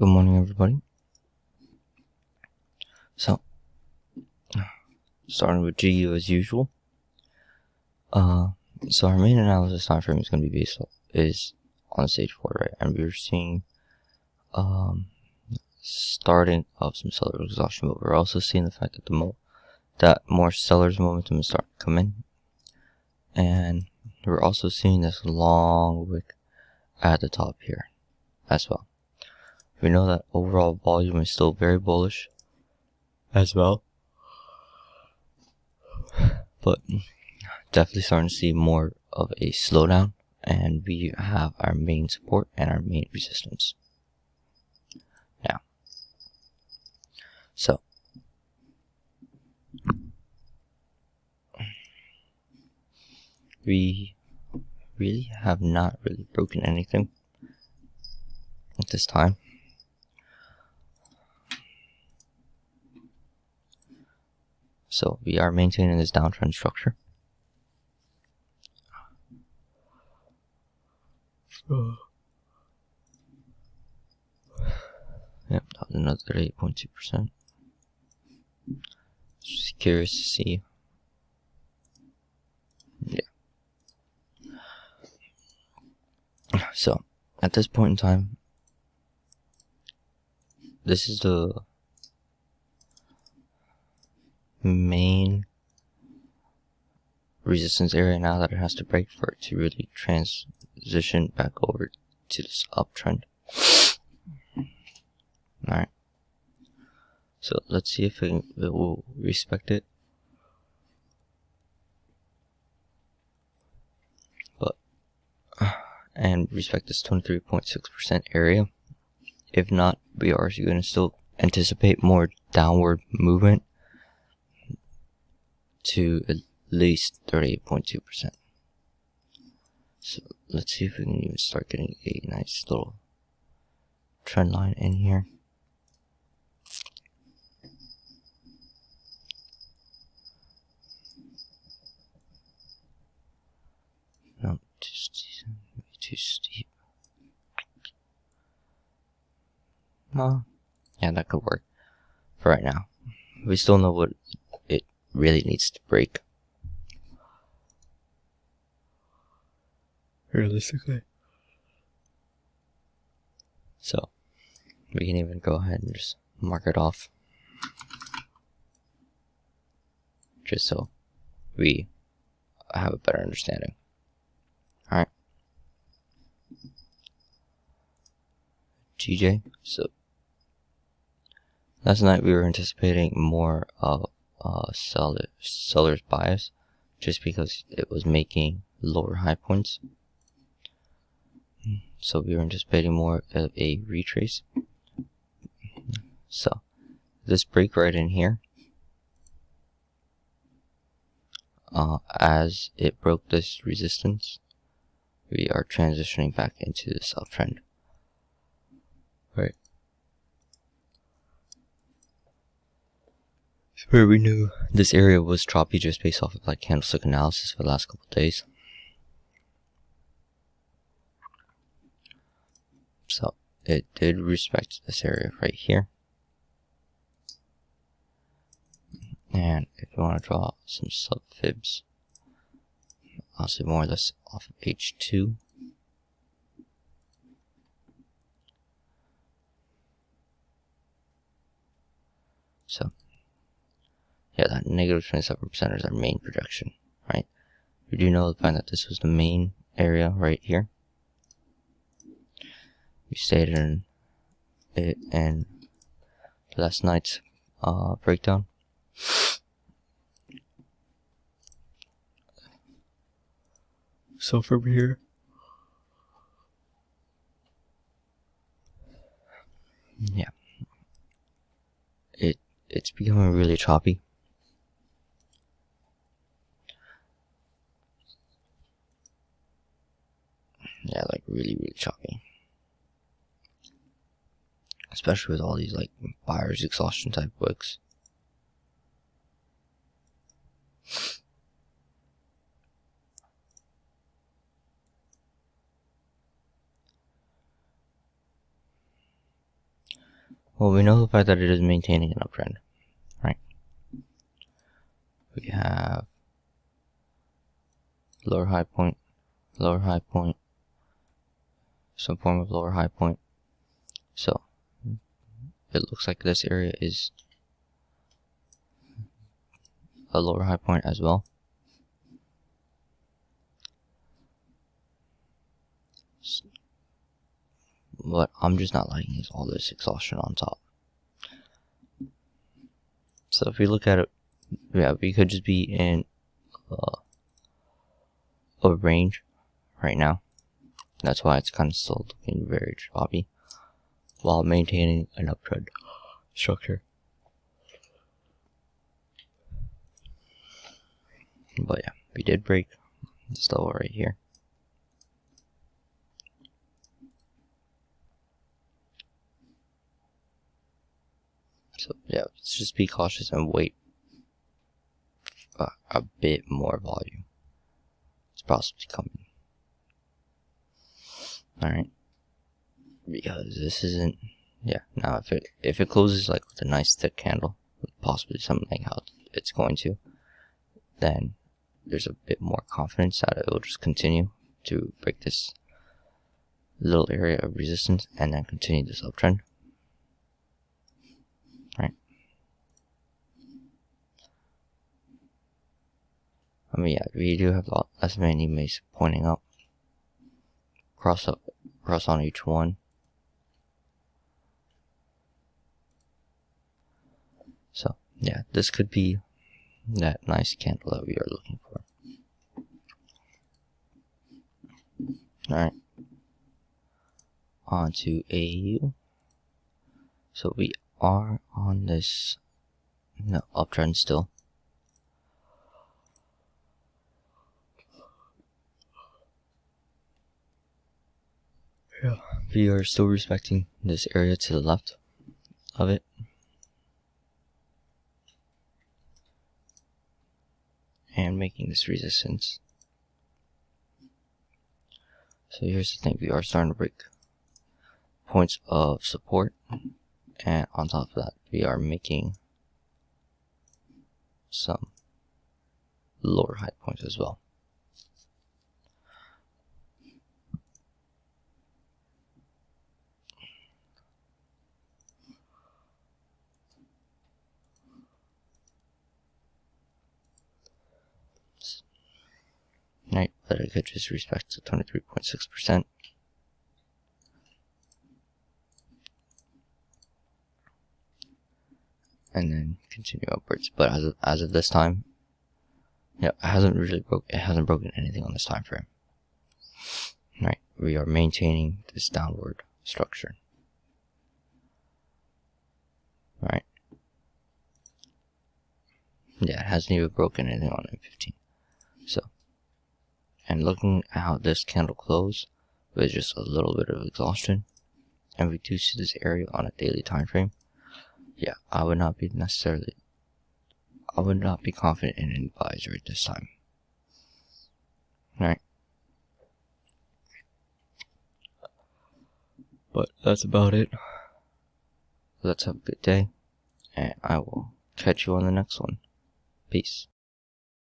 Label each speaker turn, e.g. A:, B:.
A: Good morning, everybody. So, starting with GU as usual. So our main analysis time frame is going to be is on stage 4, right? And we're seeing starting of some seller exhaustion, but we're also seeing the fact that that more sellers momentum is starting to come in, and we're also seeing this long wick at the top here as well. We know that overall volume is still very bullish as well, but definitely starting to see more of a slowdown, and we have our main support and our main resistance now. So we really have not really broken anything at this time. So we are maintaining this downtrend structure. Yep, that was another 8.2%. Just curious to see. Yeah. So at this point in time, this is the main resistance area now that it has to break for it to really transition back over to this uptrend. Alright, so let's see if it will respect it. And respect this 23.6% area. If not, we are going to still anticipate more downward movement to at least 38.2%. So let's see if we can even start getting a nice little trend line in here. No, too steep. Yeah, that could work for right now. We still know what it really needs to break, realistically. So we can even go ahead and just mark it off, just so we have a better understanding. Alright, GJ. So last night we were anticipating more of seller's bias, just because it was making lower high points. So we were anticipating more of a retrace. So this break right in here, as it broke this resistance, we are transitioning back into this uptrend. Right. Where we knew this area was choppy just based off of like candlestick analysis for the last couple of days. So it did respect this area right here. And if you want to draw some sub fibs, I'll say more or less off of H2. So yeah, that negative 27% is our main projection, right? We do know the fact that this was the main area right here. We stated in it in last night's breakdown. So from here, yeah, it's becoming really choppy. Yeah, like really choppy. Especially with all these like buyer's exhaustion type wicks. Well, we know the fact that it is maintaining an uptrend, right? We have lower high point, some form of lower high point. So it looks like this area is a lower high point as well. What I'm just not liking is all this exhaustion on top. So if we look at it, yeah, we could just be in a range right now. That's why it's kind of still looking very choppy while maintaining an uptrend structure. But yeah, we did break this level right here. So yeah, let's just be cautious and wait a bit more volume. It's possibly coming. Alright. Because this isn't, yeah, now if it closes like with a nice thick candle, possibly something like how it's going to, then there's a bit more confidence that it will just continue to break this little area of resistance and then continue this uptrend. Right. I mean, yeah, we do have SMA and EMAs pointing up. Cross on each one. So, yeah, this could be that nice candle that we are looking for. Alright. On to AU. So we are on this uptrend still. Yeah. We are still respecting this area to the left of it. And making this resistance. So here's the thing, we are starting to break points of support, and on top of that we are making some lower high points as well. Right, but I could just respect to 23.6%. And then continue upwards. But as of this time, yeah, it hasn't broken anything on this time frame. Right, we are maintaining this downward structure. Right. Yeah, it hasn't even broken anything on M15. So, and looking at how this candle closed with just a little bit of exhaustion, and we do see this area on a daily time frame, yeah, I would not be confident in any buys right this time. Right. But that's about it. Let's have a good day, and I will catch you on the next one. Peace.